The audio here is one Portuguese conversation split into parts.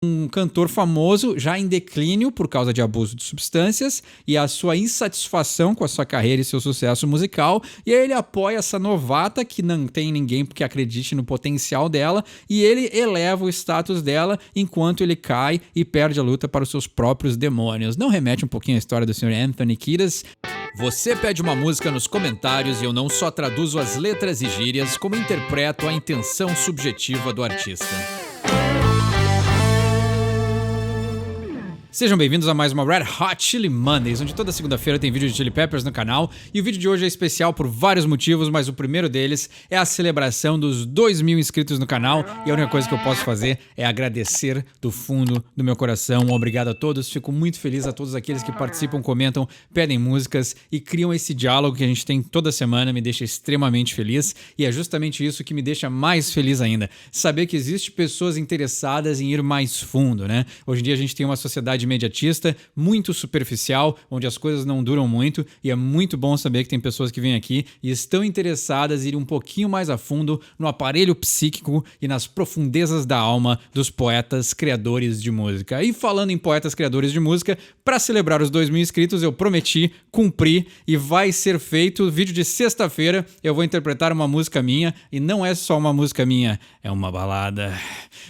um cantor famoso já em declínio por causa de abuso de substâncias e a sua insatisfação com a sua carreira e seu sucesso musical, e aí ele apoia essa novata que não tem ninguém que acredite no potencial dela, e ele eleva o status dela enquanto ele cai e perde a luta para os seus próprios demônios. Não remete um pouquinho à história do Sr. Anthony Kiedis? Você pede uma música nos comentários e eu não só traduzo as letras e gírias, como interpreto a intenção subjetiva do artista. Sejam bem-vindos a mais uma Red Hot Chili Mondays, onde toda segunda-feira tem vídeo de Chili Peppers no canal, e o vídeo de hoje é especial por vários motivos, mas o primeiro deles é a celebração dos 2.000 inscritos no canal, e a única coisa que eu posso fazer é agradecer do fundo do meu coração. Obrigado a todos, fico muito feliz a todos aqueles que participam, comentam, pedem músicas e criam esse diálogo que a gente tem toda semana, me deixa extremamente feliz, e é justamente isso que me deixa mais feliz ainda, saber que existe pessoas interessadas em ir mais fundo, né? Hoje em dia a gente tem uma sociedade imediatista, muito superficial, onde as coisas não duram muito, e é muito bom saber que tem pessoas que vêm aqui e estão interessadas em ir um pouquinho mais a fundo no aparelho psíquico e nas profundezas da alma dos poetas criadores de música. E falando em poetas criadores de música, para celebrar os 2.000 inscritos, eu prometi, cumpri, e vai ser feito. Vídeo de sexta-feira, eu vou interpretar uma música minha, e não é só uma música minha, é uma balada.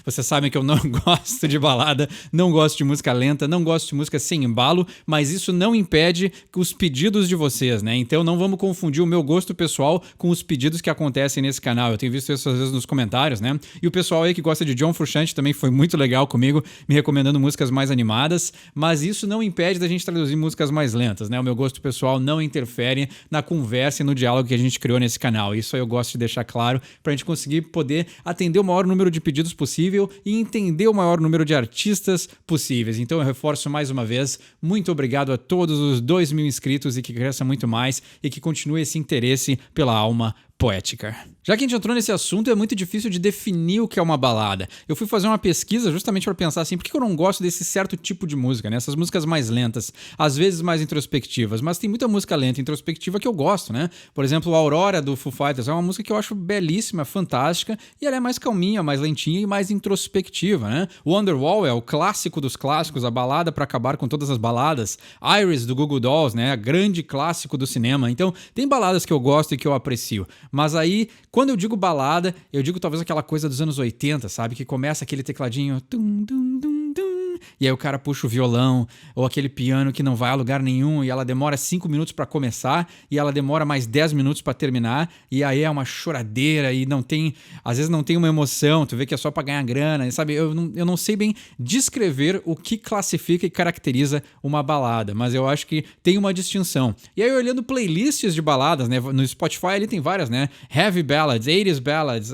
Vocês sabem que eu não gosto de balada, não gosto de música lenta, não gosto de música sem embalo, mas isso não impede os pedidos de vocês, né? Então não vamos confundir o meu gosto pessoal com os pedidos que acontecem nesse canal. Eu tenho visto isso às vezes nos comentários, né? E o pessoal aí que gosta de John Frusciante também foi muito legal comigo, me recomendando músicas mais animadas, mas isso não impede da gente traduzir músicas mais lentas, né? O meu gosto pessoal não interfere na conversa e no diálogo que a gente criou nesse canal. Isso aí eu gosto de deixar claro pra gente conseguir poder atender o maior número de pedidos possível e entender o maior número de artistas possíveis. Então eu reforço mais uma vez, muito obrigado a todos os 2.000 inscritos e que cresça muito mais e que continue esse interesse pela alma poética. Já que a gente entrou nesse assunto, é muito difícil de definir o que é uma balada. Eu fui fazer uma pesquisa justamente para pensar assim, por que eu não gosto desse certo tipo de música, né? Essas músicas mais lentas, às vezes mais introspectivas, mas tem muita música lenta e introspectiva que eu gosto, né? Por exemplo, a Aurora do Foo Fighters é uma música que eu acho belíssima, fantástica, e ela é mais calminha, mais lentinha e mais introspectiva, né? Wonderwall é o clássico dos clássicos, a balada para acabar com todas as baladas. Iris do Goo Goo Dolls, né? Grande clássico do cinema. Então, tem baladas que eu gosto e que eu aprecio. Mas aí, quando eu digo balada, eu digo talvez aquela coisa dos anos 80, sabe? Que começa aquele tecladinho... Tum, tum, tum, tum, e aí o cara puxa o violão, ou aquele piano que não vai a lugar nenhum, e ela demora 5 minutos pra começar, e ela demora mais 10 minutos pra terminar, e aí é uma choradeira, e não tem... Às vezes não tem uma emoção, tu vê que é só pra ganhar grana, sabe? Eu não sei bem descrever o que classifica e caracteriza uma balada, mas eu acho que tem uma distinção. E aí, olhando playlists de baladas, né? No Spotify ali tem várias, né? Heavy ballads, 80s ballads,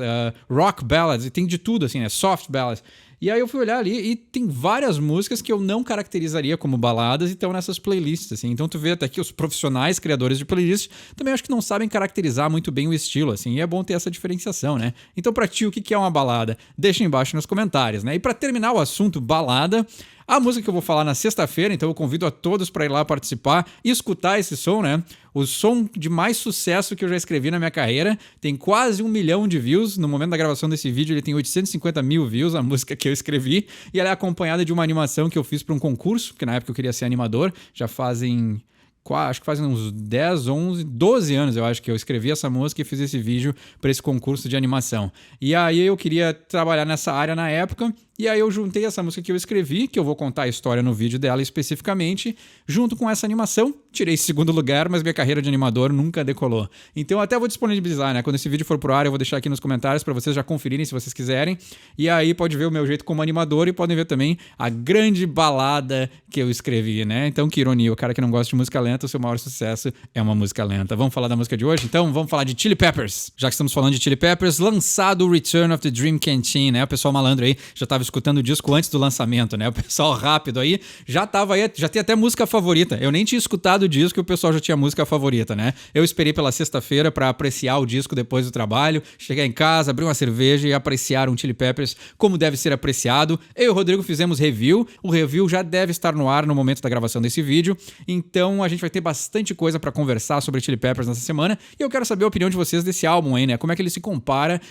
rock ballads, e tem de tudo, assim, né? Soft ballads. E aí eu fui olhar ali e tem várias músicas que eu não caracterizaria como baladas e estão nessas playlists, assim. Então tu vê até que os profissionais criadores de playlists também acho que não sabem caracterizar muito bem o estilo, assim. E é bom ter essa diferenciação, né? Então pra ti, o que é uma balada? Deixa embaixo nos comentários, né? E pra terminar o assunto balada, a música que eu vou falar na sexta-feira, então eu convido a todos para ir lá participar e escutar esse som, né? O som de mais sucesso que eu já escrevi na minha carreira, tem quase 1 milhão de views. No momento da gravação desse vídeo, ele tem 850 mil views, a música que eu escrevi, e ela é acompanhada de uma animação que eu fiz para um concurso, porque na época eu queria ser animador, já fazem... acho que fazem uns 10, 11, 12 anos, eu acho que eu escrevi essa música e fiz esse vídeo para esse concurso de animação. E aí eu queria trabalhar nessa área na época, e aí eu juntei essa música que eu escrevi, que eu vou contar a história no vídeo dela especificamente, junto com essa animação. Tirei segundo lugar, mas minha carreira de animador nunca decolou. Então eu até vou disponibilizar, né? Quando esse vídeo for pro ar, eu vou deixar aqui nos comentários para vocês já conferirem se vocês quiserem. E aí pode ver o meu jeito como animador e podem ver também a grande balada que eu escrevi, né? Então que ironia, o cara que não gosta de música lenta, o seu maior sucesso é uma música lenta. Vamos falar da música de hoje? Então vamos falar de Chili Peppers. Já que estamos falando de Chili Peppers, lançado o Return of the Dream Canteen, né? O pessoal malandro aí já tava escutando o disco antes do lançamento, né? O pessoal rápido aí já tava aí, já tem até música favorita. Eu nem tinha escutado o disco e o pessoal já tinha música favorita, né? Eu esperei pela sexta-feira pra apreciar o disco depois do trabalho, chegar em casa, abrir uma cerveja e apreciar um Chili Peppers como deve ser apreciado. Eu e o Rodrigo fizemos review. O review já deve estar no ar no momento da gravação desse vídeo. Então a gente vai ter bastante coisa pra conversar sobre Chili Peppers nessa semana. E eu quero saber a opinião de vocês desse álbum aí, né? Como é que ele se compara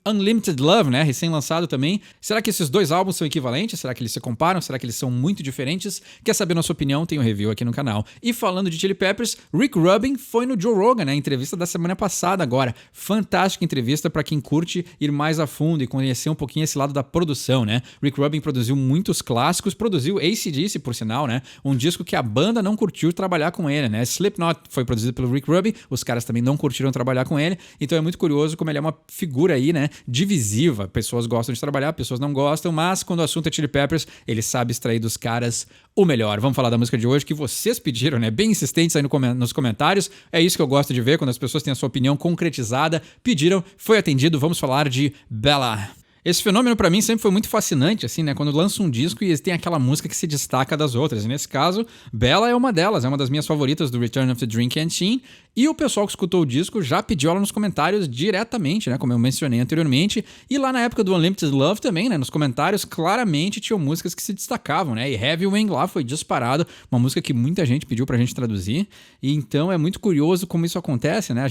Unlimited Love, né? Recém-lançado também. Será que esses dois álbuns são equivalentes? Será que eles se comparam? Será que eles são muito diferentes? Quer saber nossa opinião? Tem um review aqui no canal. E falando de Chili Peppers, Rick Rubin foi no Joe Rogan, né? A entrevista da semana passada agora. Fantástica entrevista para quem curte ir mais a fundo e conhecer um pouquinho esse lado da produção, né? Rick Rubin produziu muitos clássicos, produziu AC/DC, por sinal, né? Um disco que a banda não curtiu trabalhar com ele, né? Slipknot foi produzido pelo Rick Rubin, os caras também não curtiram trabalhar com ele, então é muito curioso como ele é uma figura aí, né? Divisiva. Pessoas gostam de trabalhar, pessoas não gostam, mas quando o assunto é Chili Peppers, ele sabe extrair dos caras o melhor. Vamos falar da música de hoje que vocês pediram, né? Bem insistentes aí nos comentários. É isso que eu gosto de ver, quando as pessoas têm a sua opinião concretizada. Pediram, foi atendido. Vamos falar de Bella. Esse fenômeno pra mim sempre foi muito fascinante, assim, né? Quando lança um disco e tem aquela música que se destaca das outras. E nesse caso, Bella é uma delas, é uma das minhas favoritas do Return of the Dream Canteen. E o pessoal que escutou o disco já pediu ela nos comentários diretamente, né? Como eu mencionei anteriormente. E lá na época do Unlimited Love também, né? Nos comentários, claramente tinham músicas que se destacavam, né? E Heavy Wing lá foi disparado, uma música que muita gente pediu pra gente traduzir. E então é muito curioso como isso acontece, né?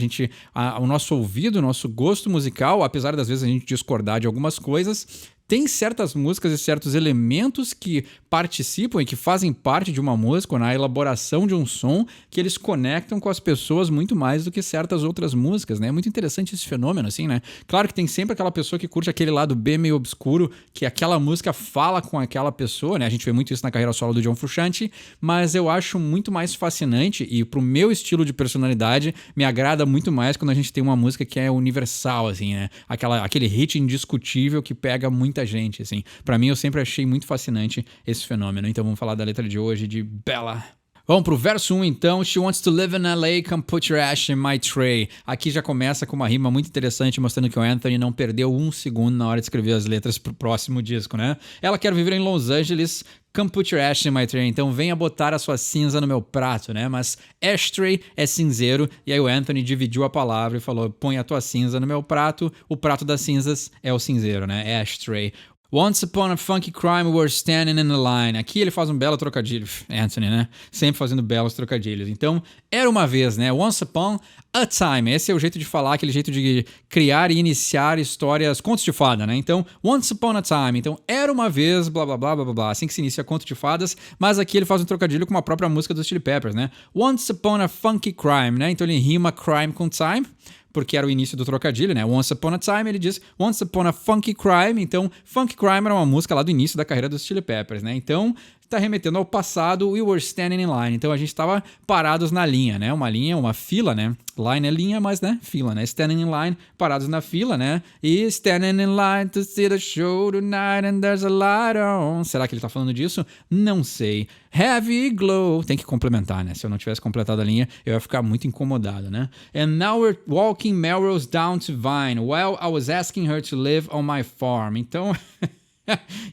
O nosso ouvido, o nosso gosto musical, apesar das vezes a gente discordar de algumas coisas, tem certas músicas e certos elementos que participam e que fazem parte de uma música, na elaboração de um som, que eles conectam com as pessoas muito mais do que certas outras músicas, né? É muito interessante esse fenômeno, assim, né? Claro que tem sempre aquela pessoa que curte aquele lado B meio obscuro, que aquela música fala com aquela pessoa, né? A gente vê muito isso na carreira solo do John Frusciante, mas eu acho muito mais fascinante e pro meu estilo de personalidade, me agrada muito mais quando a gente tem uma música que é universal, assim, né? Aquele hit indiscutível que pega muita gente, assim. Pra mim, eu sempre achei muito fascinante esse fenômeno. Então, vamos falar da letra de hoje, de Bella. Vamos pro verso 1, então. She wants to live in LA, come put your ash in my tray. Aqui já começa com uma rima muito interessante, mostrando que o Anthony não perdeu um segundo na hora de escrever as letras pro próximo disco, né? Ela quer viver em Los Angeles, come put your ash in my tray. Então venha botar a sua cinza no meu prato, né? Mas ashtray é cinzeiro, e aí o Anthony dividiu a palavra e falou, põe a tua cinza no meu prato, o prato das cinzas é o cinzeiro, né? Ashtray. Once upon a funky crime, we were standing in the line. Aqui ele faz um belo trocadilho, Anthony, né? Sempre fazendo belos trocadilhos. Então, era uma vez, né? Once upon a time. Esse é o jeito de falar, aquele jeito de criar e iniciar histórias, contos de fada, né? Então, once upon a time. Então, era uma vez, blá, blá, blá, blá, blá, blá. Assim que se inicia conto de fadas. Mas aqui ele faz um trocadilho com a própria música dos Chili Peppers, né? Once upon a funky crime, né? Então, ele rima crime com time, porque era o início do trocadilho, né? Once Upon a Time, ele diz Once Upon a Funky Crime. Então, Funky Crime era uma música lá do início da carreira dos Chili Peppers, né? Então, está remetendo ao passado, we were standing in line. Então, a gente estava parados na linha, né? Uma linha, uma fila, né? Line é linha, mas, né? Fila, né? Standing in line, parados na fila, né? E standing in line to see the show tonight and there's a light on. Será que ele tá falando disso? Não sei. Heavy glow. Tem que complementar, né? Se eu não tivesse completado a linha, eu ia ficar muito incomodado, né? And now we're walking Melrose down to Vine. Well, I was asking her to live on my farm. Então...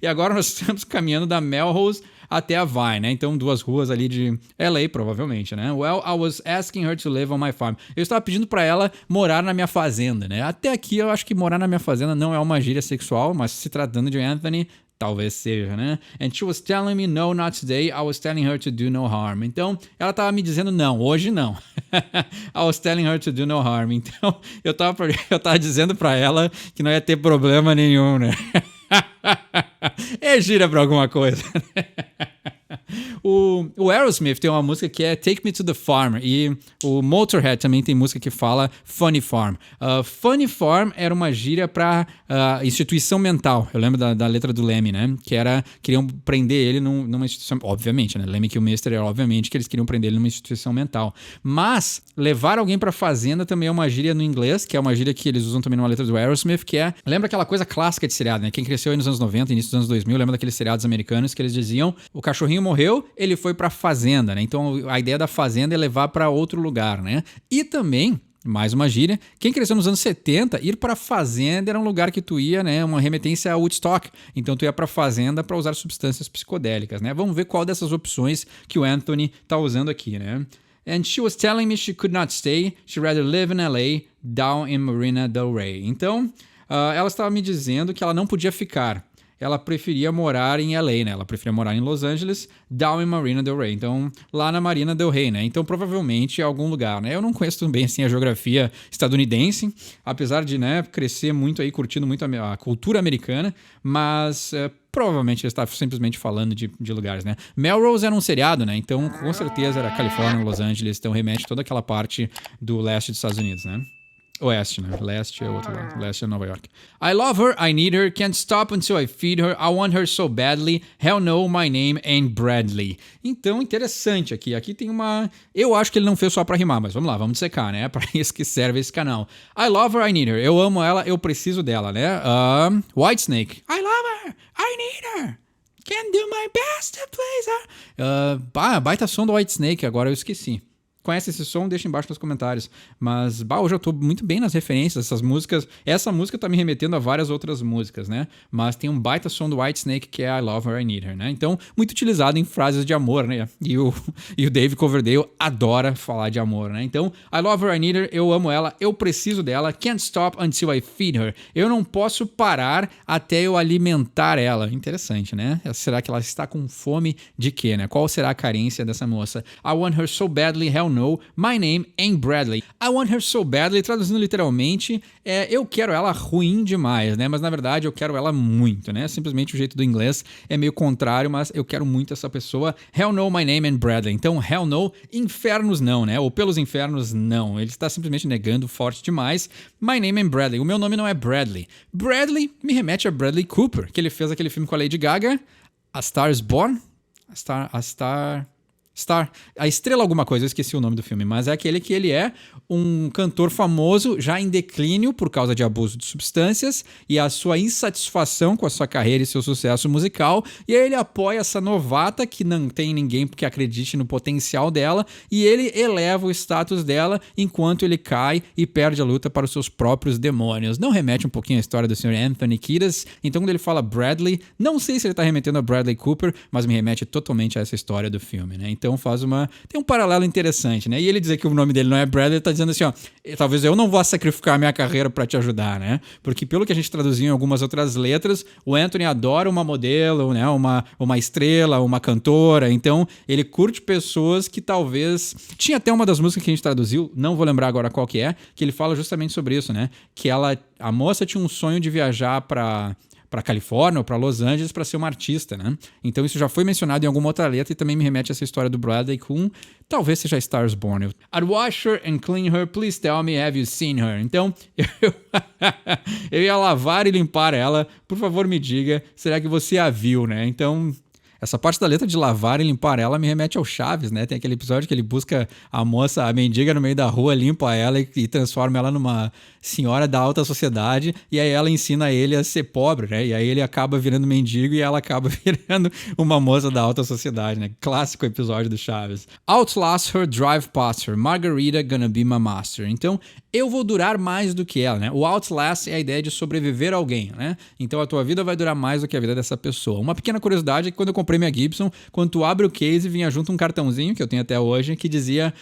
E agora nós estamos caminhando da Melrose até a Vine, né? Então, duas ruas ali de LA, provavelmente, né? Well, I was asking her to live on my farm. Eu estava pedindo pra ela morar na minha fazenda, né? Até aqui eu acho que morar na minha fazenda não é uma gíria sexual, mas se tratando de Anthony, talvez seja, né? And she was telling me no, not today. I was telling her to do no harm. Então, ela tava me dizendo não, hoje não. I was telling her to do no harm. Então, eu tava dizendo pra ela que não ia ter problema nenhum, né? É gira pra alguma coisa. O Aerosmith tem uma música que é Take Me to the Farm, e o Motorhead também tem música que fala Funny Farm. Funny Farm era uma gíria pra instituição mental. Eu lembro da letra do Lemmy, né? Que era, queriam prender ele numa instituição, obviamente, né? Lemmy Kilmister, obviamente que eles queriam prender ele numa instituição mental. Mas levar alguém pra fazenda também é uma gíria no inglês, que é uma gíria que eles usam também numa letra do Aerosmith, que é, lembra aquela coisa clássica de seriado, né? Quem cresceu aí nos anos 90, início dos anos 2000, lembra daqueles seriados americanos que eles diziam, o cachorrinho morreu, ele foi pra fazenda, né? Então a ideia da fazenda é levar pra outro lugar, né? E também, mais uma gíria, quem cresceu nos anos 70, ir pra fazenda era um lugar que tu ia, né? Uma remetência a Woodstock. Então tu ia pra fazenda pra usar substâncias psicodélicas, né? Vamos ver qual dessas opções que o Anthony tá usando aqui, né? And she was telling me she could not stay, she'd rather live in LA, down in Marina del Rey. Então, ela estava me dizendo que ela não podia ficar. ela preferia morar em LA, né? Ela preferia morar em Los Angeles, down in Marina del Rey. Então, lá na Marina del Rey, né? Então, provavelmente em algum lugar, né? Eu não conheço tão bem, assim, a geografia estadunidense, apesar de, né, crescer muito aí, curtindo muito a cultura americana, mas provavelmente ele está simplesmente falando de lugares, né? Melrose era um seriado, né? Então, com certeza era Califórnia, Los Angeles, então remete toda aquela parte do leste dos Estados Unidos, né? Oeste, né? Leste é outro lado. Leste é Nova York. I love her, I need her, can't stop until I feed her, I want her so badly, hell no, my name ain't Bradley. Então, interessante aqui. Aqui tem uma... Eu acho que ele não fez só pra rimar, mas vamos lá, vamos dissecar, né? É pra isso que serve esse canal. I love her, I need her. Eu amo ela, eu preciso dela, né? Whitesnake. I love her, I need her. Can do my best to please her. Baita som do Whitesnake, agora eu esqueci. Conhece esse som? Deixa embaixo nos comentários. Mas, hoje eu tô muito bem nas referências, essas músicas. Essa música tá me remetendo a várias outras músicas, né? Mas tem um baita som do Whitesnake que é I Love Her, I Need Her, né? Então, muito utilizado em frases de amor, né? E o Dave Coverdale adora falar de amor, né? Então, I Love Her, I Need Her, eu amo ela, eu preciso dela, can't stop until I feed her. Eu não posso parar até eu alimentar ela. Interessante, né? Será que ela está com fome de quê, né? Qual será a carência dessa moça? I want her so badly, hell no, my name ain't Bradley. I want her so badly, traduzindo literalmente, eu quero ela ruim demais, né? Mas na verdade eu quero ela muito, né? Simplesmente o jeito do inglês é meio contrário, mas eu quero muito essa pessoa. Hell no, my name ain't Bradley. Então, hell no, infernos não, né? Ou pelos infernos não. Ele está simplesmente negando forte demais. My name ain't Bradley. O meu nome não é Bradley. Bradley me remete a Bradley Cooper, que ele fez aquele filme com a Lady Gaga, A Star is Born? A Estrela alguma coisa, eu esqueci o nome do filme, mas é aquele que ele é um cantor famoso já em declínio por causa de abuso de substâncias e a sua insatisfação com a sua carreira e seu sucesso musical, e aí ele apoia essa novata que não tem ninguém que acredite no potencial dela e ele eleva o status dela enquanto ele cai e perde a luta para os seus próprios demônios. Não remete um pouquinho à história do Sr. Anthony Kiedis? Então quando ele fala Bradley, não sei se ele está remetendo a Bradley Cooper, mas me remete totalmente a essa história do filme, né? Então tem um paralelo interessante, né? E ele dizer que o nome dele não é Bradley, ele tá dizendo assim, ó, talvez eu não vá sacrificar a minha carreira pra te ajudar, né? Porque pelo que a gente traduziu em algumas outras letras, o Anthony adora uma modelo, né? Uma estrela, uma cantora, então ele curte pessoas que talvez... Tinha até uma das músicas que a gente traduziu, não vou lembrar agora qual que ele fala justamente sobre isso, né? Que a moça tinha um sonho de viajar para Califórnia ou para Los Angeles para ser uma artista, né? Então isso já foi mencionado em alguma outra letra e também me remete a essa história do Bradley com talvez seja Stars Born. I'd wash her and clean her, please tell me, have you seen her? Então eu ia lavar e limpar ela, por favor me diga, será que você a viu, né? Então... Essa parte da letra de lavar e limpar ela me remete ao Chaves, né? Tem aquele episódio que ele busca a moça, a mendiga no meio da rua, limpa ela e transforma ela numa senhora da alta sociedade, e aí ela ensina ele a ser pobre, né? E aí ele acaba virando mendigo e ela acaba virando uma moça da alta sociedade, né? Clássico episódio do Chaves. Outlast her, drive past her, Margarita gonna be my master. Então, eu vou durar mais do que ela, né? O outlast é a ideia de sobreviver a alguém, né? Então a tua vida vai durar mais do que a vida dessa pessoa. Uma pequena curiosidade é que quando eu comprei minha Gibson, quando tu abre o case, vinha junto um cartãozinho, que eu tenho até hoje, que dizia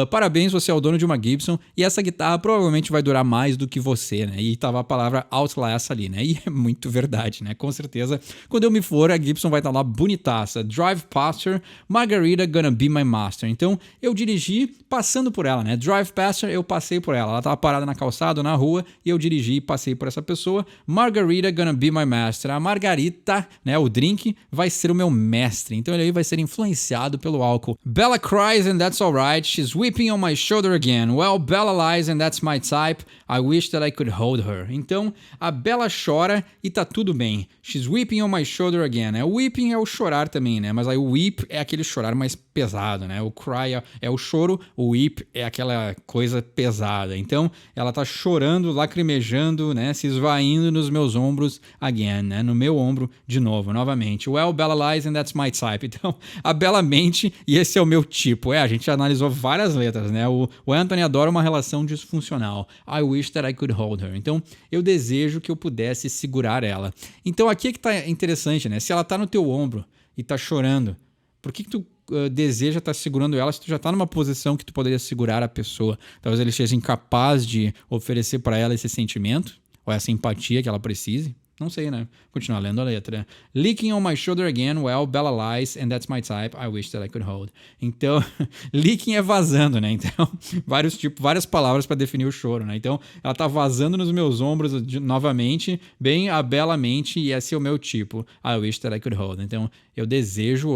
parabéns, você é o dono de uma Gibson e essa guitarra provavelmente vai durar mais do que você, né? E tava a palavra outlast ali, né? E é muito verdade, né? Com certeza, quando eu me for, a Gibson vai estar lá bonitaça. Drive past her, Margarita gonna be my master. Então, eu dirigi passando por ela, né? Drive past her, eu passei por ela. Ela tava parada na calçada, na rua, e eu dirigi e passei por essa pessoa. Margarita gonna be my master. A Margarita, né? O drink vai ser o meu mestre. Então, ele aí vai ser influenciado pelo álcool. Bella cries and that's alright. She's weeping on my shoulder again. Well, Bella lies and that's my type. I wish that I could hold her. Então, a Bella chora e tá tudo bem. She's weeping on my shoulder again. O weeping é o chorar também, né? Mas aí o weep é aquele chorar mais pesado, né? O cry é o choro, o weep é aquela coisa pesada. Então, ela tá chorando, lacrimejando, né? Se esvaindo nos meus ombros again, né? No meu ombro de novo, novamente. Well, Bella lies and that's my type. Então, a Bella mente e esse é o meu tipo. A gente analisou várias letras, né? O Anthony adora uma relação disfuncional. I wish that I could hold her. Então, eu desejo que eu pudesse segurar ela. Então, aqui é que tá interessante, né? Se ela tá no teu ombro e tá chorando, por que tu deseja estar segurando ela se tu já está numa posição que tu poderia segurar a pessoa? Talvez ele esteja incapaz de oferecer para ela esse sentimento ou essa empatia que ela precise. Não sei, né? Continuar lendo a letra. Licking on my shoulder again, well, Bella lies, and that's my type, I wish that I could hold. Então, licking é vazando, né? Então, várias palavras para definir o choro, né? Então, ela tá vazando nos meus ombros novamente, bem abelamente, e esse é o meu tipo, I wish that I could hold. Então, eu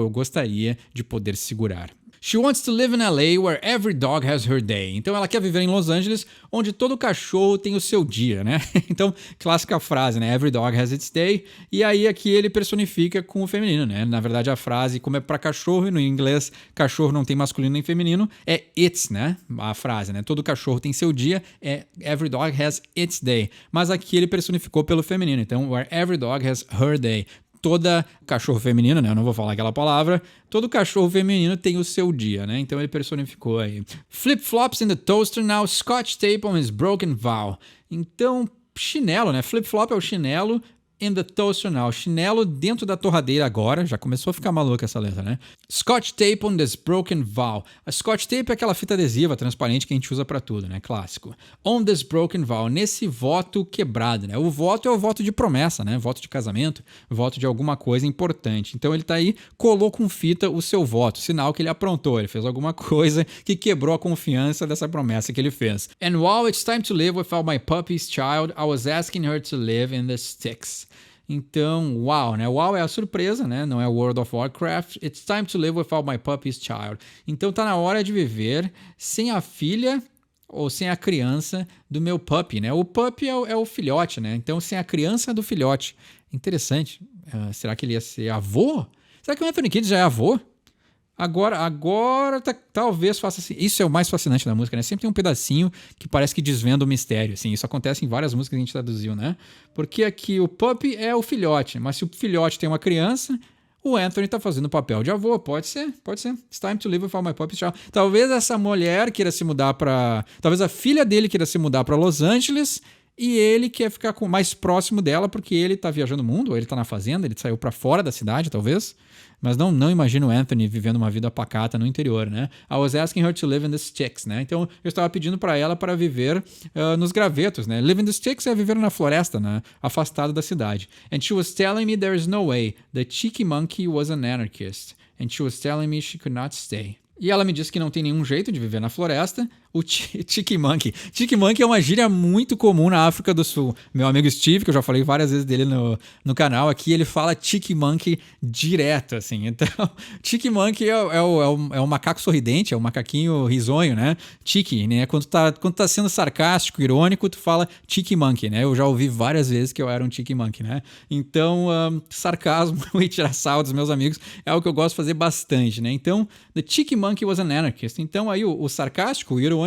gostaria de poder segurar. She wants to live in LA where every dog has her day. Então ela quer viver em Los Angeles, onde todo cachorro tem o seu dia, né? Então, clássica frase, né? Every dog has its day. E aí aqui ele personifica com o feminino, né? Na verdade a frase, como é para cachorro, e no inglês cachorro não tem masculino nem feminino, é it's, né? A frase, né? Todo cachorro tem seu dia, é every dog has its day. Mas aqui ele personificou pelo feminino. Então, where every dog has her day. Toda cachorro feminino, né? Eu não vou falar aquela palavra. Todo cachorro feminino tem o seu dia, né? Então ele personificou aí. Flip-flops in the toaster now, scotch tape on his broken vow. Então, chinelo, né? Flip-flop é o chinelo. In the toaster now. Chinelo dentro da torradeira agora. Já começou a ficar maluca essa letra, né? Scotch tape on this broken vow. A scotch tape é aquela fita adesiva transparente que a gente usa pra tudo, né? Clássico. On this broken vow. Nesse voto quebrado, né? O voto é o voto de promessa, né? Voto de casamento. Voto de alguma coisa importante. Então ele tá aí, colou com fita o seu voto. Sinal que ele aprontou. Ele fez alguma coisa que quebrou a confiança dessa promessa que ele fez. And while it's time to live without my puppy's child, I was asking her to live in the sticks. Então, wow, né? Wow é a surpresa, né? Não é World of Warcraft. It's time to live without my puppy's child. Então tá na hora de viver sem a filha ou sem a criança do meu puppy, né? O puppy é o filhote, né? Então sem a criança do filhote. Interessante. Será que ele ia ser avô? Será que o Anthony Kiedis já é avô? Agora talvez faça assim. Isso é o mais fascinante da música, né? Sempre tem um pedacinho que parece que desvenda o mistério, assim. Isso acontece em várias músicas que a gente traduziu, né? Porque aqui o puppy é o filhote, mas se o filhote tem uma criança, o Anthony tá fazendo o papel de avô. Pode ser. It's time to live without my puppy child. Talvez essa mulher queira se mudar pra... Talvez a filha dele queira se mudar pra Los Angeles e ele quer ficar mais próximo dela porque ele tá viajando o mundo, ou ele tá na fazenda, ele saiu pra fora da cidade, talvez. Mas não imagino o Anthony vivendo uma vida pacata no interior, né? I was asking her to live in the sticks, né? Então, eu estava pedindo para ela para viver nos gravetos, né? Live in the sticks é viver na floresta, né? Afastado da cidade. And she was telling me there is no way. The cheeky monkey was an anarchist. And she was telling me she could not stay. E ela me disse que não tem nenhum jeito de viver na floresta. O Tiki Monkey. Tiki Monkey é uma gíria muito comum na África do Sul. Meu amigo Steve, que eu já falei várias vezes dele no canal, aqui ele fala Tiki Monkey direto, assim. Então, Tiki Monkey é o macaco sorridente, é o macaquinho risonho, né? Tiki, né? Quando tá sendo sarcástico, irônico, tu fala Tiki Monkey, né? Eu já ouvi várias vezes que eu era um Tiki Monkey, né? Então, sarcasmo e tirar sarro dos meus amigos é algo que eu gosto de fazer bastante, né? Então, the Tiki Monkey was an anarchist. Então, aí o sarcástico, o irônico,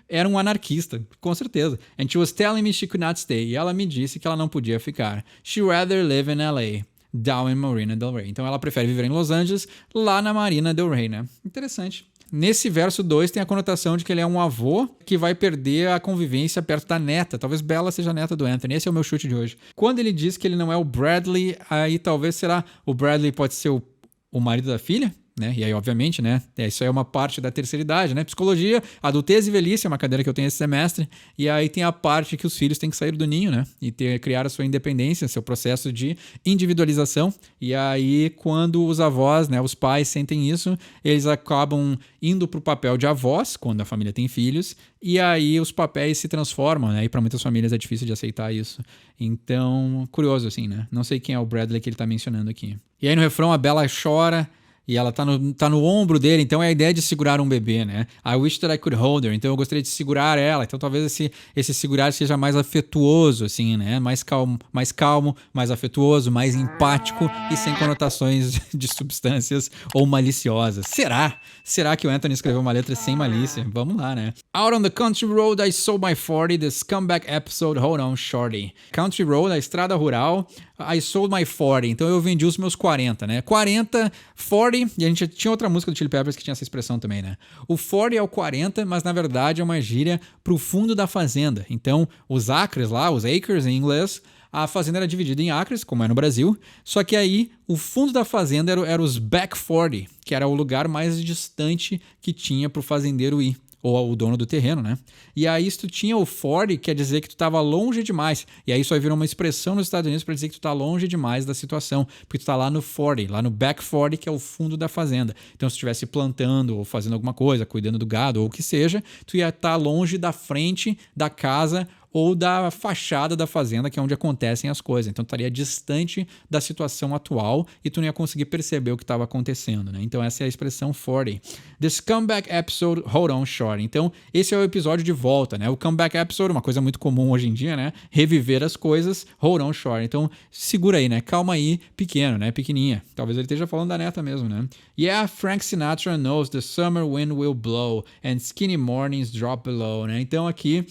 era um anarquista, com certeza. And she was telling me she could not stay. E ela me disse que ela não podia ficar. She rather live in LA, down in Marina del Rey. Então ela prefere viver em Los Angeles, lá na Marina del Rey, né? Interessante. Nesse verso 2 tem a conotação de que ele é um avô que vai perder a convivência perto da neta. Talvez Bella seja a neta do Anthony. Esse é o meu chute de hoje. Quando ele diz que ele não é o Bradley, aí talvez será... O Bradley pode ser o marido da filha? Né? E aí, obviamente, né? Isso aí é uma parte da terceira idade, né? Psicologia, adultez e velhice é uma cadeira que eu tenho esse semestre. E aí tem a parte que os filhos têm que sair do ninho, né? E criar a sua independência, seu processo de individualização. E aí, quando os avós, né? Os pais sentem isso, eles acabam indo pro papel de avós, quando a família tem filhos. E aí os papéis se transformam, né? E para muitas famílias é difícil de aceitar isso. Então, curioso assim, né? Não sei quem é o Bradley que ele tá mencionando aqui. E aí no refrão a Bella chora. E ela tá no ombro dele, então é a ideia de segurar um bebê, né? I wish that I could hold her. Então eu gostaria de segurar ela. Então talvez esse segurar seja mais afetuoso, assim, né? Mais calmo, mais afetuoso, mais empático e sem conotações de substâncias ou maliciosas. Será que o Anthony escreveu uma letra sem malícia? Vamos lá, né? Out on the country road I sold my 40. This comeback episode, hold on, shorty. Country road, a estrada rural, I sold my 40. Então eu vendi os meus 40, né? 40, 40. E a gente tinha outra música do Chili Peppers que tinha essa expressão também, né? O 40 é o 40, mas na verdade é uma gíria pro fundo da fazenda. Então, os acres lá, os acres em inglês, a fazenda era dividida em acres, como é no Brasil, só que aí o fundo da fazenda era os back 40, que era o lugar mais distante que tinha pro fazendeiro ir. ou o dono do terreno, né? E aí, se tu tinha o 40, quer dizer que tu estava longe demais. E aí, isso aí virou uma expressão nos Estados Unidos para dizer que tu tá longe demais da situação, porque tu tá lá no 40, lá no back 40, que é o fundo da fazenda. Então, se tu estivesse plantando ou fazendo alguma coisa, cuidando do gado ou o que seja, tu ia estar longe da frente da casa ou da fachada da fazenda, que é onde acontecem as coisas. Então, tu estaria distante da situação atual e tu não ia conseguir perceber o que estava acontecendo, né? Então, essa é a expressão 40. This comeback episode, hold on short. Então, esse é o episódio de volta, né? O comeback episode, uma coisa muito comum hoje em dia, né? Reviver as coisas, hold on short. Então, segura aí, né? Calma aí, pequeno, né? Pequenininha. Talvez ele esteja falando da neta mesmo, né? Yeah, Frank Sinatra knows the summer wind will blow and skinny mornings drop below, né? Então, aqui...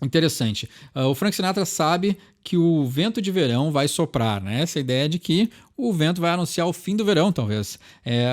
Interessante. O Frank Sinatra sabe que o vento de verão vai soprar, né? Essa ideia de que o vento vai anunciar o fim do verão, talvez.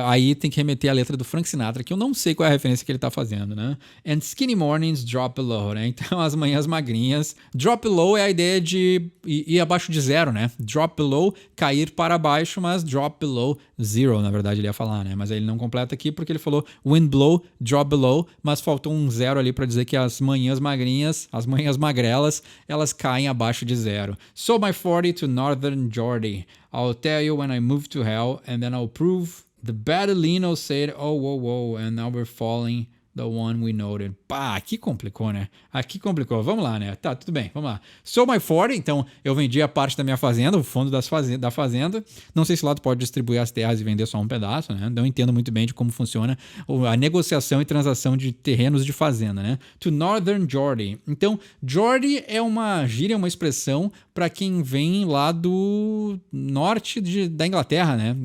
Aí tem que remeter a letra do Frank Sinatra, que eu não sei qual é a referência que ele está fazendo, né? And skinny mornings drop below, né? Então, as manhãs magrinhas. Drop below é a ideia de ir abaixo de zero, né? Drop below, cair para baixo, mas drop below zero, na verdade, ele ia falar, né? Mas aí ele não completa aqui porque ele falou wind blow, drop below, mas faltou um zero ali para dizer que as manhãs magrinhas, as manhãs magrelas, elas caem abaixo de zero. So my 40 to Northern Geordie. I'll tell you when I move to hell, and then I'll prove. The Badalino said, oh, whoa, whoa, and now we're falling, the one we noted. Pá, aqui complicou, né? Aqui complicou. Vamos lá, né? Tá, tudo bem, vamos lá. So my 40, então eu vendi a parte da minha fazenda, o fundo da fazenda. Não sei se lá tu pode distribuir as terras e vender só um pedaço, né? Não entendo muito bem de como funciona a negociação e transação de terrenos de fazenda, né? To Northern Geordie. Então, Geordie é uma gíria, uma expressão para quem vem lá do norte da Inglaterra, né?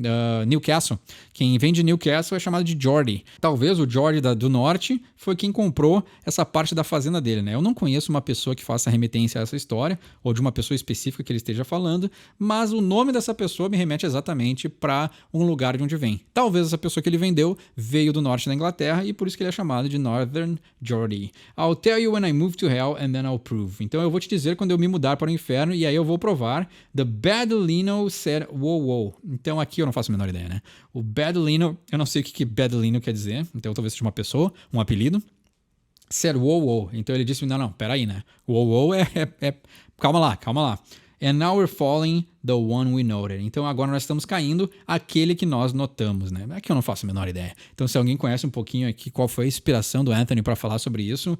Newcastle. Quem vem de Newcastle é chamado de Geordie. Talvez o Geordie do norte foi quem comprou essa parte da fazenda dele, né? Eu não conheço uma pessoa que faça remetência a essa história, ou de uma pessoa específica que ele esteja falando, mas o nome dessa pessoa me remete exatamente para um lugar de onde vem. Talvez essa pessoa que ele vendeu veio do norte da Inglaterra e por isso que ele é chamado de Northern Geordie. I'll tell you when I move to hell and then I'll prove. Então eu vou te dizer quando eu me mudar para o inferno e aí eu vou provar. The Badalino said, wow, wow. Então aqui eu não faço a menor ideia, né? O Badalino, eu não sei o que Badalino quer dizer, então talvez seja uma pessoa, um apelido. Said, wow, wow. Então ele disse, não, peraí, né? Wow, wow calma lá. And now we're falling, the one we noted. Então agora nós estamos caindo, aquele que nós notamos, né? Aqui eu não faço a menor ideia. Então se alguém conhece um pouquinho aqui qual foi a inspiração do Anthony para falar sobre isso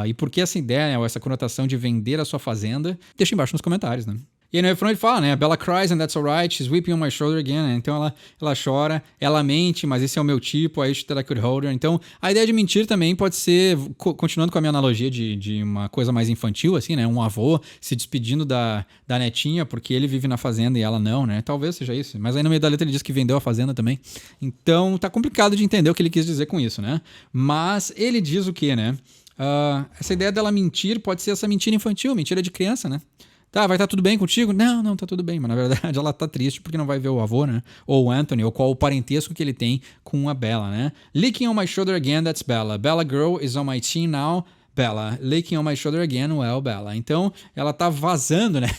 e por que essa ideia, ou essa conotação de vender a sua fazenda, deixa embaixo nos comentários, né? E aí no refrão ele fala, né? Bella cries and that's alright, she's weeping on my shoulder again. Né? Então ela chora, ela mente, mas esse é o meu tipo, I wish that I could hold her. Então a ideia de mentir também pode ser, continuando com a minha analogia de uma coisa mais infantil, assim, né? Um avô se despedindo da netinha porque ele vive na fazenda e ela não, né? Talvez seja isso. Mas aí no meio da letra ele diz que vendeu a fazenda também. Então tá complicado de entender o que ele quis dizer com isso, né? Mas ele diz o quê, né? Essa ideia dela mentir pode ser essa mentira infantil, mentira de criança, né? Tá, vai estar tudo bem contigo? Não, tá tudo bem. Mas na verdade ela tá triste porque não vai ver o avô, né? Ou o Anthony, ou qual o parentesco que ele tem com a Bella, né? Licking on my shoulder again, that's Bella. Bella girl is on my team now. Bella, licking on my shoulder again, well, Bella. Então, ela tá vazando, né?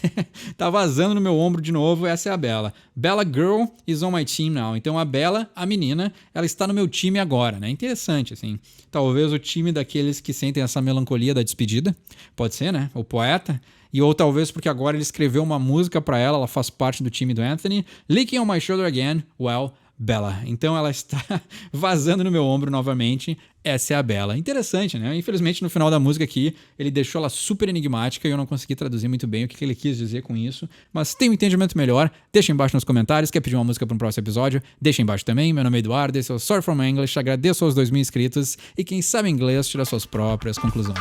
Tá vazando no meu ombro de novo, essa é a Bella. Bella girl is on my team now. Então, a Bella, a menina, ela está no meu time agora, né? Interessante, assim. Talvez o time daqueles que sentem essa melancolia da despedida. Pode ser, né? O poeta. Ou talvez porque agora ele escreveu uma música pra ela faz parte do time do Anthony. Licking on my shoulder again, well, Bella. Então ela está vazando no meu ombro novamente. Essa é a Bella. Interessante, né? Infelizmente, no final da música aqui, ele deixou ela super enigmática e eu não consegui traduzir muito bem o que ele quis dizer com isso. Mas tem um entendimento melhor, deixa embaixo nos comentários. Quer pedir uma música para um próximo episódio? Deixa embaixo também. Meu nome é Eduardo, esse é o Sorry From English. Agradeço aos 2.000 inscritos e quem sabe inglês tira suas próprias conclusões.